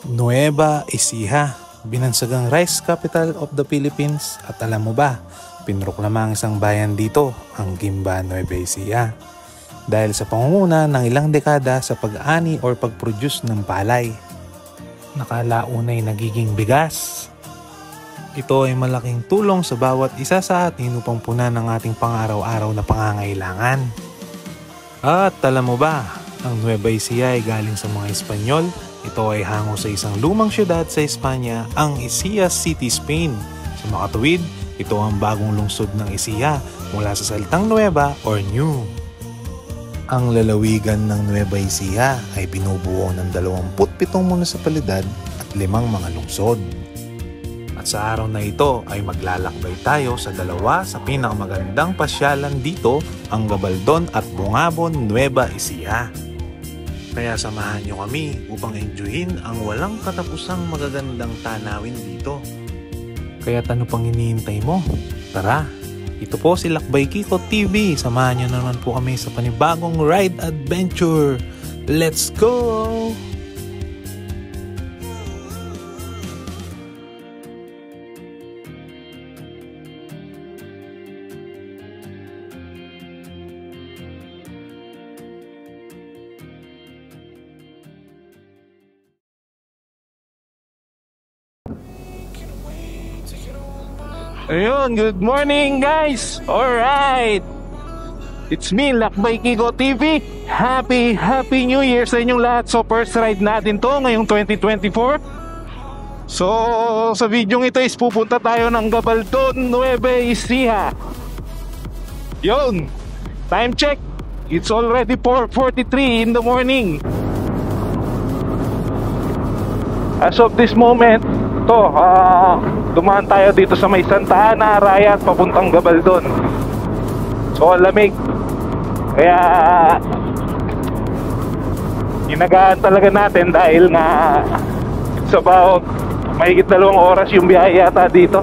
Nueva Ecija, binansagang rice capital of the Philippines, at alam mo ba, pinroklama ang isang bayan dito, ang Guimba, Nueva Ecija, dahil sa pangunguna ng ilang dekada sa pag-ani or pag-produce ng palay. Nakalaunay nagiging bigas. Ito ay malaking tulong sa bawat isa sa atin upang punan ang ating pang-araw-araw na pangangailangan. At alam mo ba, ang Nueva Ecija ay galing sa mga Espanyol. Ito ay hango sa isang lumang syudad sa Espanya, ang Ecija City, Spain. Sa makatuwid, ito ang bagong lungsod ng Ecija mula sa salitang Nueva or New. Ang lalawigan ng Nueva Ecija ay binubuo ng 27 munisipalidad at 5 mga lungsod. At sa araw na ito ay maglalakbay tayo sa dalawa sa pinakamagandang pasyalan dito, ang Gabaldon at Bungabon, Nueva Ecija. Kaya samahan nyo kami upang enjoyin ang walang katapusang magagandang tanawin dito. Kaya ano pang hinihintay mo? Tara! Ito po si Lakbay Kiko TV. Samahan nyo naman po kami sa panibagong ride adventure. Let's go! Ayun, good morning guys! Alright! It's me, Lakbay Kiko TV. Happy New Year sa inyong lahat. So first ride natin to ngayong 2024. So sa video ito is pupunta tayo ng Gabaldon, Nueva Ecija. Yun! Time check! It's already 4:43 in the morning. As of this moment, dumaan tayo dito sa may Santa Ana, Arayat, papuntang Gabaldon. So lamig. Kaya inagaan talaga natin dahil nga it's about mahigit 2 oras yung biyahe yata dito.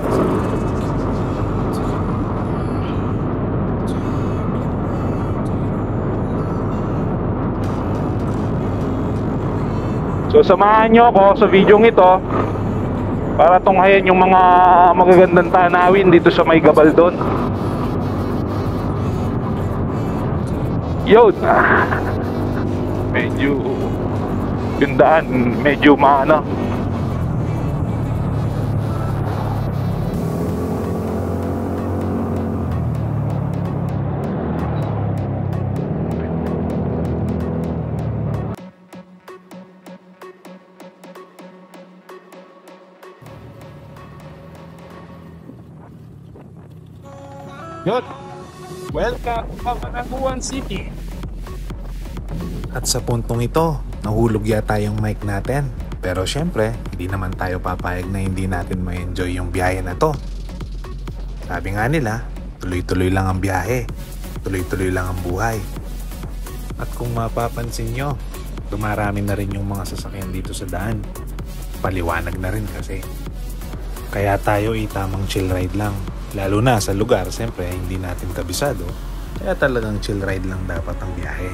So samahan nyo ako sa video ito para tunghayan yung mga magagandang tanawin dito sa may Gabaldon. Yun! Medyo yung daan, medyo maano. Yun! Welcome to Cabanatuan City! At sa puntong ito, nahulog yata yung mic natin. Pero syempre, hindi naman tayo papayag na hindi natin ma-enjoy yung biyahe na to. Sabi nga nila, tuloy-tuloy lang ang biyahe, tuloy-tuloy lang ang buhay. At kung mapapansin nyo, dumarami na rin yung mga sasakyan dito sa daan. Paliwanag na rin kasi. Kaya tayo tamang chill ride lang. Lalo na sa lugar, siyempre hindi natin kabisado. Kaya talagang chill ride lang dapat ang biyahe.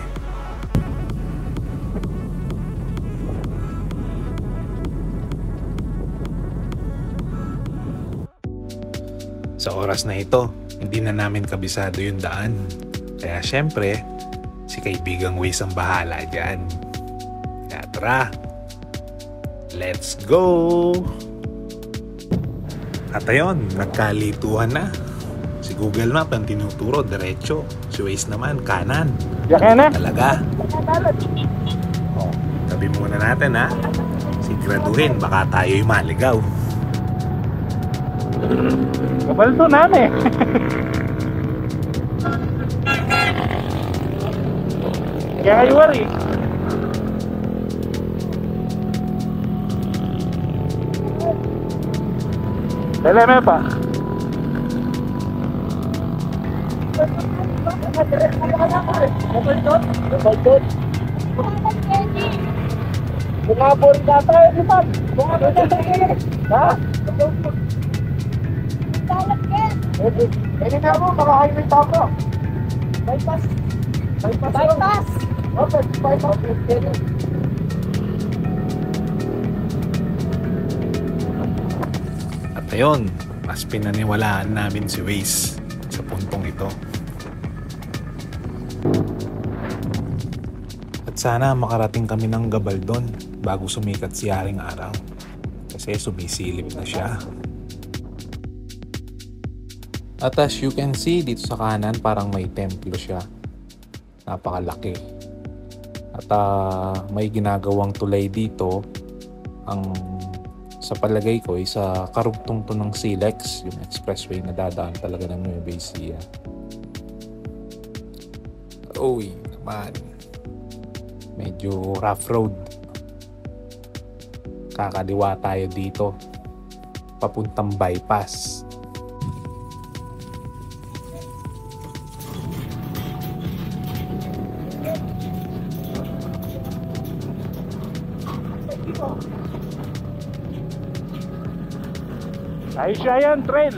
Sa oras na ito, hindi na namin kabisado yung daan. Kaya siyempre, si kaibigang Waze ang bahala dyan. Kaya tara, let's go! At ayun, nagkalituhan na. Si Google Map ang tinuturo, diretso. Si Waze naman, kanan. Talaga. Tabi muna natin ha. Siguraduhin, baka tayo'y maligaw. Gabaldon namin. Kaya kayo worry. Dala pa. Gabaldon. Bungabon data yun, Iman. Bungabon data yun. Ha? Ini na mo, mga highway tapo. Bypass. Okay, bypass. Ayun, mas pinaniwalaan namin si Waze sa puntong ito. At sana makarating kami ng Gabaldon bago sumikat si Haring Araw. Kasi sumisilip na siya. At as you can see, dito sa kanan parang may templo siya. Napakalaki. At may ginagawang tulay dito. Ang sa palagay ko ay sa karugtong to ng Silex, yung expressway na dadaan talaga ng Nueva Ecija. Uy, naman. Medyo rough road. Kakaliwa tayo dito. Papuntang bypass. Ay siya yan, trail.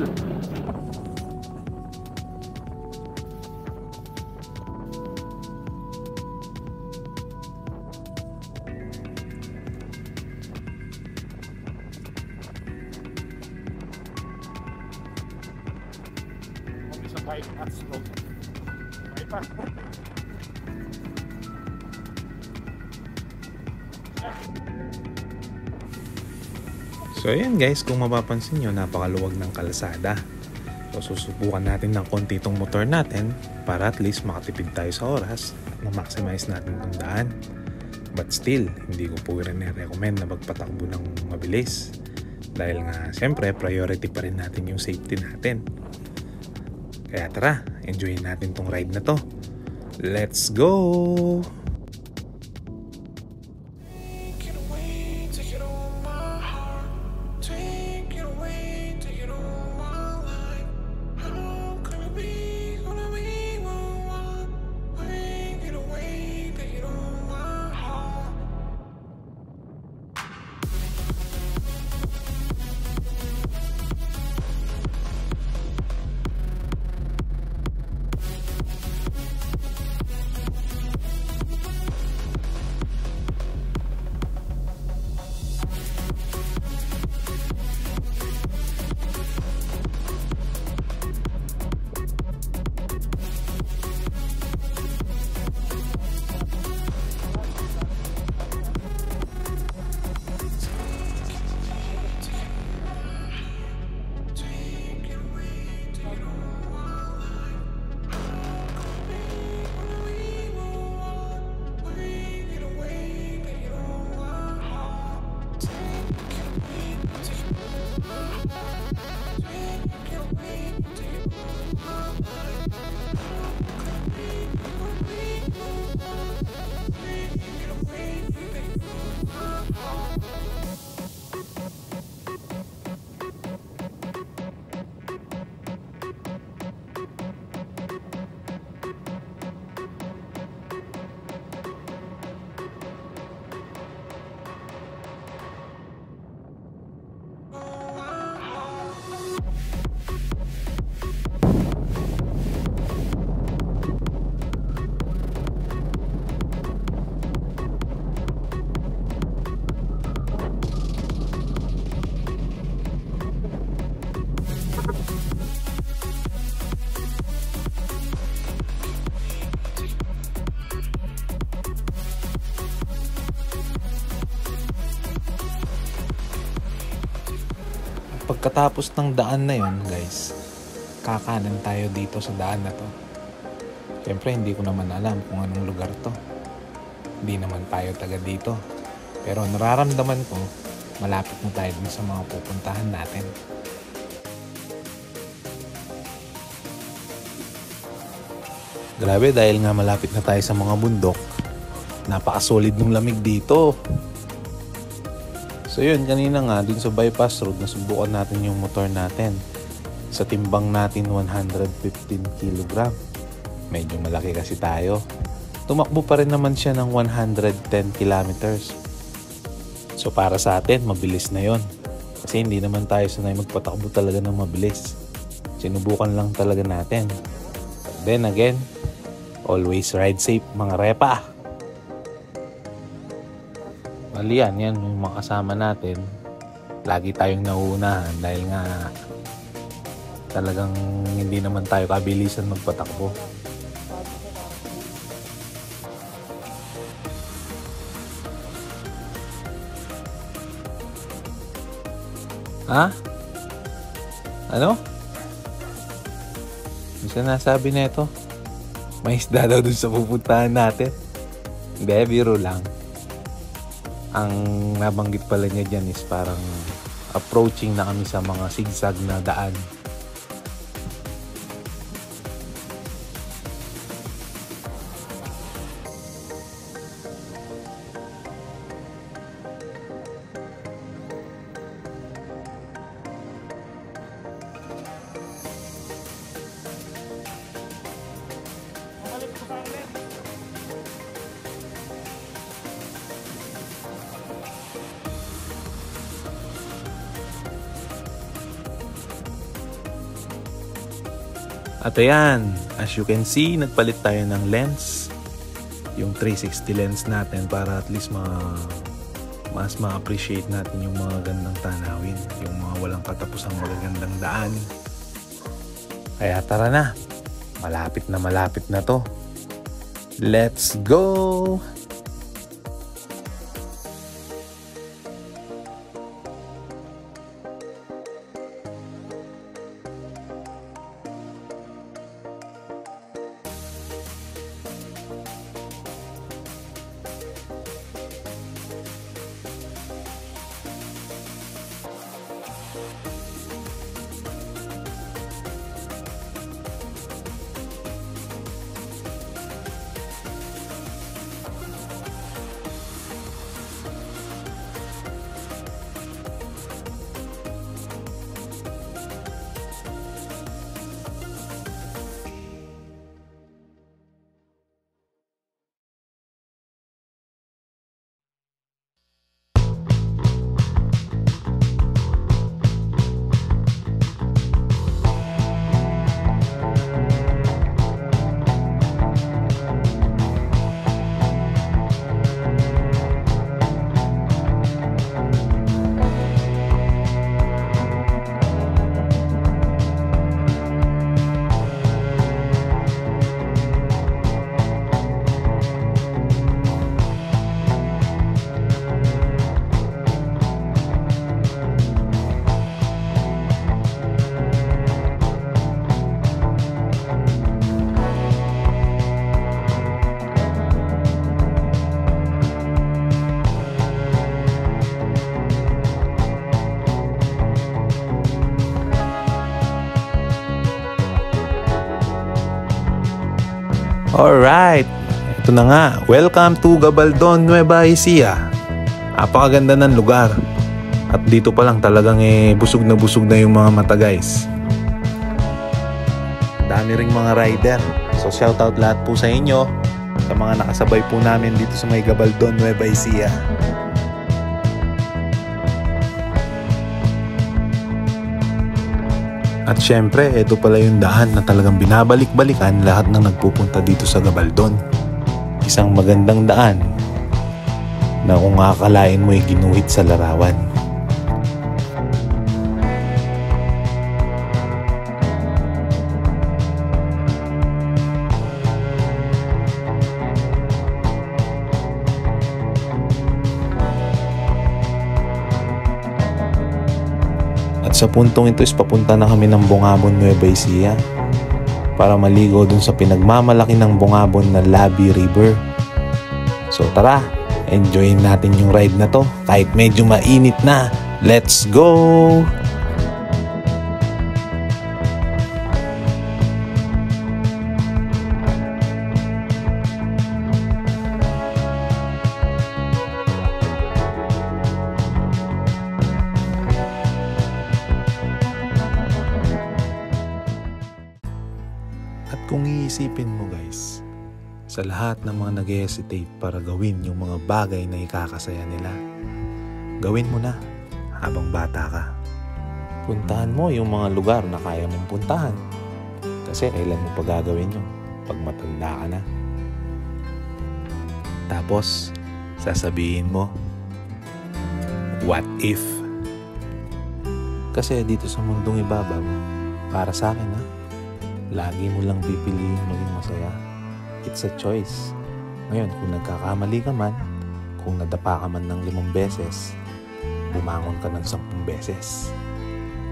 So ayan guys, kung mapapansin nyo, napakaluwag ng kalsada. So susubukan natin ng konti itong motor natin para at least makatipid tayo sa oras at ma-maximize natin itong daan. But still, hindi ko po rin recommend na magpatakbo ng mabilis. Dahil nga, siyempre, priority pa rin natin yung safety natin. Kaya tara, enjoy natin tong ride na to. Let's go! Pagkatapos ng daan na yon guys, kakanan tayo dito sa daan na to. Siyempre hindi ko naman alam kung anong lugar to. Hindi naman tayo taga dito. Pero nararamdaman ko, malapit na tayo dun sa mga pupuntahan natin. Grabe, dahil nga malapit na tayo sa mga bundok, napakasolid ng lamig dito. So yun, kanina nga dun sa bypass road, nasubukan natin yung motor natin. Sa timbang natin 115 kg. Medyo malaki kasi tayo. Tumakbo pa rin naman siya ng 110 kilometers. So para sa atin, mabilis na yon. Kasi hindi naman tayo sanay magpatakbo talaga ng mabilis. Sinubukan lang talaga natin. But then again, always ride safe mga repa. Bali yan yung mga kasama natin. lagi tayong nauunahan dahil nga talagang hindi naman tayo kabilisan magpatakbo. Ha? Ano? Yung sinasabi na ito, may isda daw dun sa pupuntahan natin. Hindi, biro lang. Ang nabanggit pala niya dyan is parang approaching na kami sa mga zigzag na daan. At ayan, as you can see, nagpalit tayo ng lens. Yung 360 lens natin para at least mas ma-appreciate natin yung mga gandang tanawin. Yung mga walang katapusang magagandang daan. Kaya tara na, malapit na to. Let's go! Alright, ito na nga. Welcome to Gabaldon, Nueva Ecija. Napakaganda ng lugar. At dito pa lang talagang busog na yung mga mata, guys. Dami ring mga rider. So shoutout lahat po sa inyo, sa mga nakasabay po namin dito sa may Gabaldon, Nueva Ecija. At syempre, ito pala yung daan na talagang binabalik-balikan lahat ng nagpupunta dito sa Gabaldon. Isang magandang daan na kung akalain mo ay ginuhit sa larawan. At sa puntong ito is papunta na kami ng Bungabon, Nueva Ecija para maligo dun sa pinagmamalaki ng Bungabon na Labi River. So tara, enjoyin natin yung ride na to kahit medyo mainit na. Let's go! Kung iisipin mo, guys, sa lahat ng mga nag-hesitate para gawin yung mga bagay na ikakasaya nila, gawin mo na habang bata ka. Puntahan mo yung mga lugar na kaya mong puntahan. Kasi kailan mo pa gagawin yun? Pag matanda ka na. Tapos, sasabihin mo, what if? Kasi dito sa mundong ibabaw, para sa akin lagi mo lang pipiliin maging masaya. It's a choice. Ngayon, kung nagkakamali ka man, kung nadapa ka man ng 5 beses, bumangon ka ng 10 beses.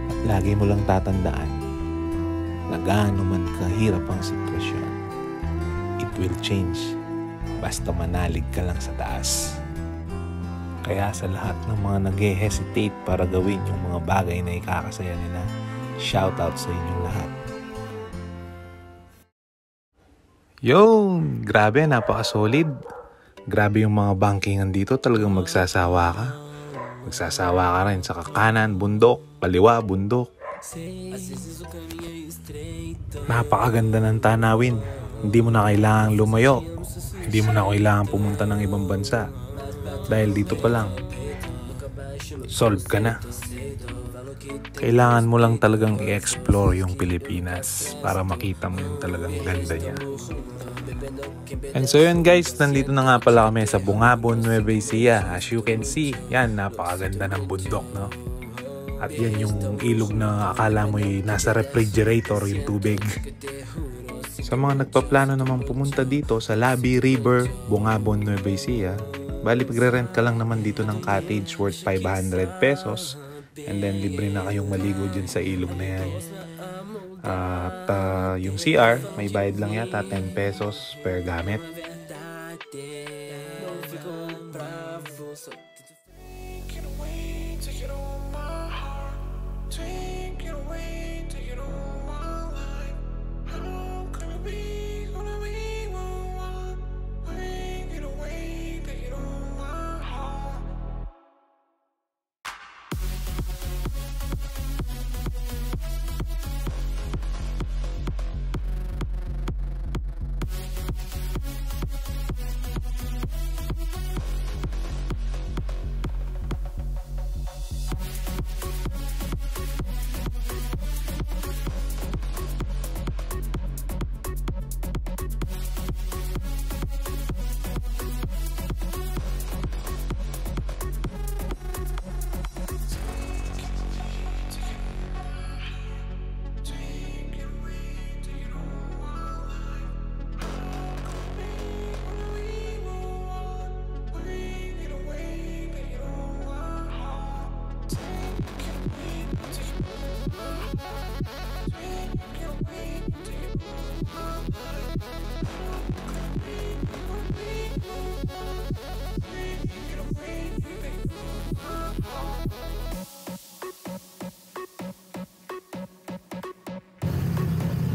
At lagi mo lang tatandaan na gaano man kahirap ang sitwasyon, it will change basta manalig ka lang sa taas. Kaya sa lahat ng mga nag-hesitate para gawin yung mga bagay na ikakasaya nila, shoutout sa inyong lahat. Yo! Grabe, napaka-solid. Grabe yung mga bankingan dito, talagang magsasawa ka. Magsasawa ka rin sa kakanan, bundok, kaliwa, bundok. Napakaganda ng tanawin. Hindi mo na kailangang lumayo. Hindi mo na kailangan pumunta ng ibang bansa. Dahil dito pa lang, solve ka na. Kailangan mo lang talagang i-explore yung Pilipinas para makita mo yung talagang ganda niya. And so yun guys, nandito na nga pala kami sa Bungabon, Nueva Ecija. As you can see, yan, napakaganda ng bundok, no? At yan yung ilog na akala mo'y nasa refrigerator yung tubig. Sa mga nagpaplano naman pumunta dito sa Labi River, Bungabon, Nueva Ecija, bali pagre-rent ka lang naman dito ng cottage worth 500 pesos. And then libre na kayong maligo dyan sa ilog na yan. At yung CR, may bayad lang yata 10 pesos per gamit.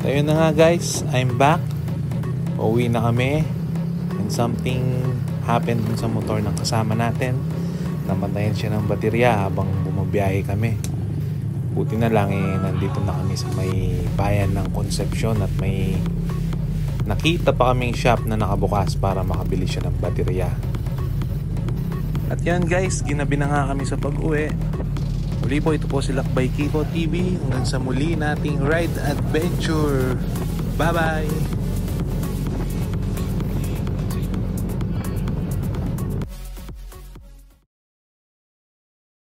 Ayun na nga guys, I'm back. Pauwi na kami. And something happened dun sa motor ng kasama natin. Namatayan siya ng baterya habang bumabiyahe kami. Buti na lang nandito na kami sa may bayan ng Concepcion at may nakita pa kaming shop na nakabukas para makabili siya ng baterya. At yan guys, ginabi na nga kami sa pag-uwi. Muli po, ito po si Lakbay Kiko TV. Hanggang sa muli nating ride adventure. Bye bye!